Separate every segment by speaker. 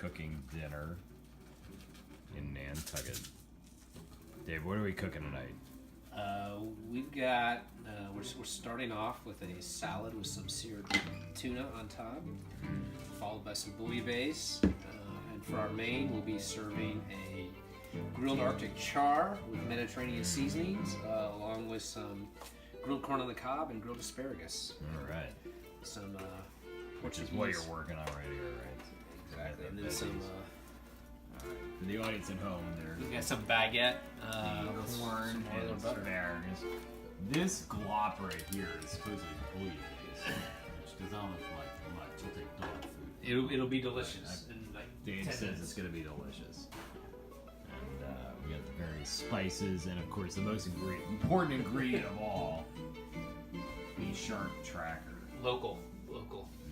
Speaker 1: cooking dinner in Nantucket. Dave, what are we cooking tonight?
Speaker 2: We've got, we're starting off with a salad with some seared tuna on top, followed by some bouillabaisse. And for our main, we'll be serving a grilled Arctic char with Mediterranean seasonings, along with some grilled corn on the cob and grilled asparagus.
Speaker 1: All right.
Speaker 2: Some
Speaker 1: Which is what you're working on right here, right?
Speaker 2: Exactly. And then some...
Speaker 1: For the audience at home,
Speaker 2: we've got some baguette,
Speaker 1: corn, and asparagus. This glop right here is supposed to be bouillabaisse, which does not look like much. It'll take dog food.
Speaker 2: It'll be delicious.
Speaker 1: Dave says it's going to be delicious. And we got the various spices, and of course the most important ingredient of all, the Shark Tracker.
Speaker 2: Local.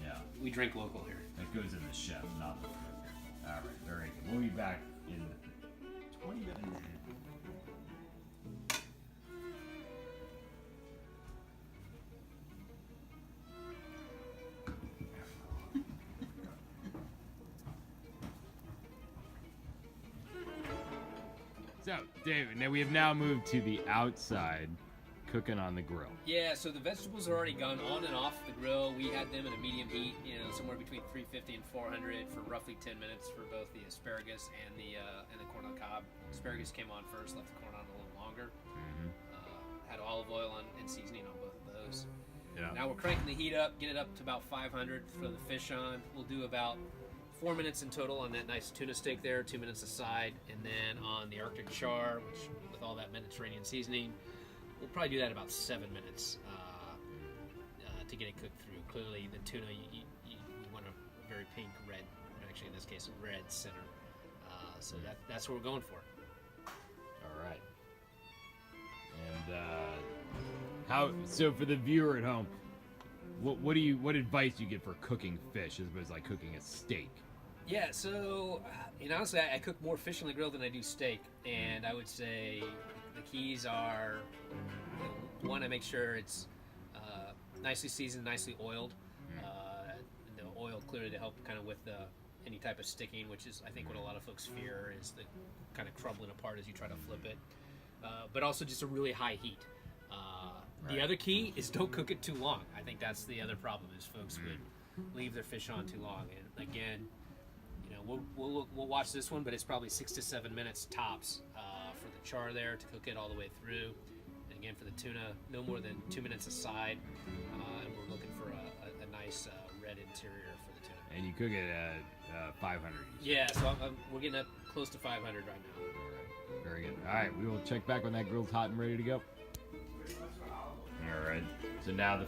Speaker 1: Yeah.
Speaker 2: We drink local here.
Speaker 1: That goes in the chef, not the cook. All right, very good. We'll be back in 20 minutes. So, David, now we have now moved to the outside, cooking on the grill.
Speaker 2: Yeah, so the vegetables are already gone on and off the grill. We had them at a medium heat, somewhere between 350 and 400 for roughly 10 minutes for both the asparagus and the corn on the cob. Asparagus came on first, left the corn on a little longer. Had olive oil and seasoning on both of those.
Speaker 1: Yeah.
Speaker 2: Now we're cranking the heat up, get it up to about 500, throw the fish on. We'll do about 4 minutes in total on that nice tuna steak there, 2 minutes aside, and then on the Arctic char, which with all that Mediterranean seasoning, we'll probably do that about 7 minutes to get it cooked through. Clearly, the tuna, you want a very pink red, actually in this case, a red center. So that's what we're going for.
Speaker 1: All right. And so for the viewer at home, what advice do you get for cooking fish as opposed to like cooking a steak?
Speaker 2: Yeah, so honestly, I cook more fish on the grill than I do steak, and I would say the keys are, one, I make sure it's nicely seasoned, nicely oiled. The oil clearly to help kind of with any type of sticking, which is I think what a lot of folks fear is the kind of crumbling apart as you try to flip it. But also just a really high heat. The other key is don't cook it too long. I think that's the other problem is folks would leave their fish on too long. And again, we'll watch this one, but it's probably 6 to 7 minutes tops for the char there to cook it all the way through. And again, for the tuna, no more than 2 minutes aside. And we're looking for a nice red interior for the tuna.
Speaker 1: And you cook it at 500.
Speaker 2: Yeah, so we're getting up close to 500 right now.
Speaker 1: All right. Very good. All right, we will check back when that grill's hot and ready to go. All right. So now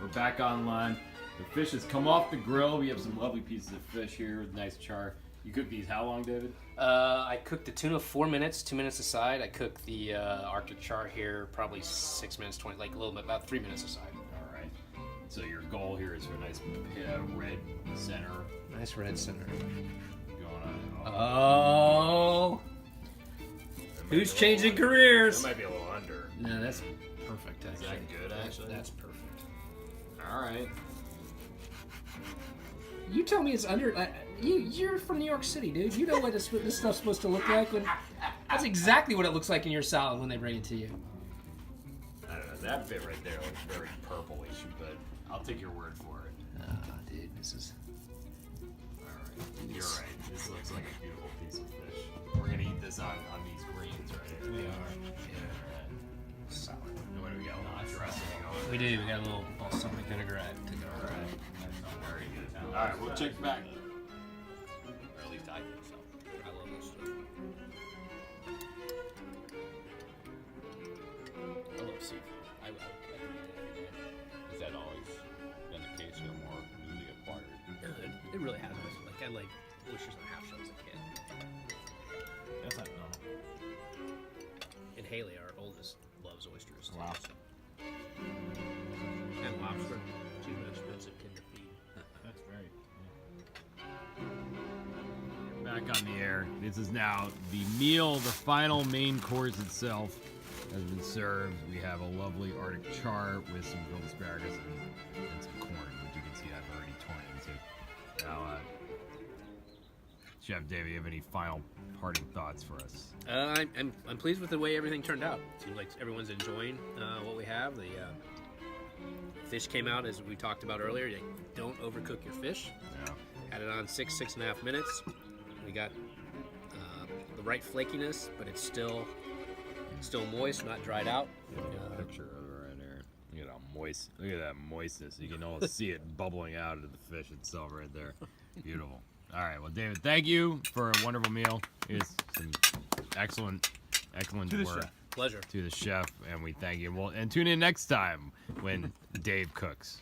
Speaker 1: we're back online. The fish has come off the grill. We have some lovely pieces of fish here with nice char. You cook these how long, David?
Speaker 2: I cooked the tuna 4 minutes, 2 minutes aside. I cooked the Arctic char here probably 6 minutes, 20, like a little bit, about 3 minutes aside.
Speaker 1: All right. So your goal here is for a nice red center.
Speaker 2: Nice red center.
Speaker 1: Going on.
Speaker 2: Oh. Who's changing careers?
Speaker 1: That might be a little under.
Speaker 2: No, that's perfect. Actually.
Speaker 1: Is that good, actually?
Speaker 2: That's perfect.
Speaker 1: All right.
Speaker 2: You tell me it's under. You're from New York City, dude. You know what this stuff's supposed to look like. That's exactly what it looks like in your salad when they bring it to you.
Speaker 1: I don't know. That bit right there looks very purplish, but I'll take your word for it.
Speaker 2: Dude, this is.
Speaker 1: All right. You're right. This looks like a beautiful piece of fish. We're gonna eat this on these greens right here.
Speaker 2: We are. Yeah.
Speaker 1: Salad. What do we got? A little dressing on.
Speaker 2: We do. We got a little balsamic vinaigrette to go.
Speaker 1: All right. Very good. All right. We'll check back.
Speaker 2: Or at least I think so. I love this stuff. I love seafood. I eat it every day.
Speaker 3: Is that always been the case or more newly acquired?
Speaker 2: It really has. I like oysters and half shells as a kid.
Speaker 1: That's not normal.
Speaker 2: And Haley, our oldest, loves oysters.
Speaker 1: Wow.
Speaker 2: And lobster. Too expensive kid to feed.
Speaker 1: That's very. Yeah. Back on the air. This is now the meal, the final main course itself has been served. We have a lovely Arctic char with some grilled asparagus and some corn, which you can see I've already torn into. Now, Chef David, you have any final parting thoughts for us?
Speaker 2: I'm pleased with the way everything turned out. Seems like everyone's enjoying what we have. The fish came out as we talked about earlier. You don't overcook your fish.
Speaker 1: Yeah.
Speaker 2: Had it on 6.5 minutes. We got the right flakiness, but it's still moist, not dried out.
Speaker 1: Picture of it right there. Look at how moist. Look at that moistness. You can almost see it bubbling out of the fish itself right there. Beautiful. All right. Well, David, thank you for a wonderful meal. It's some excellent work.
Speaker 2: Pleasure.
Speaker 1: To the chef, and we thank you. Well, and tune in next time when Dave cooks.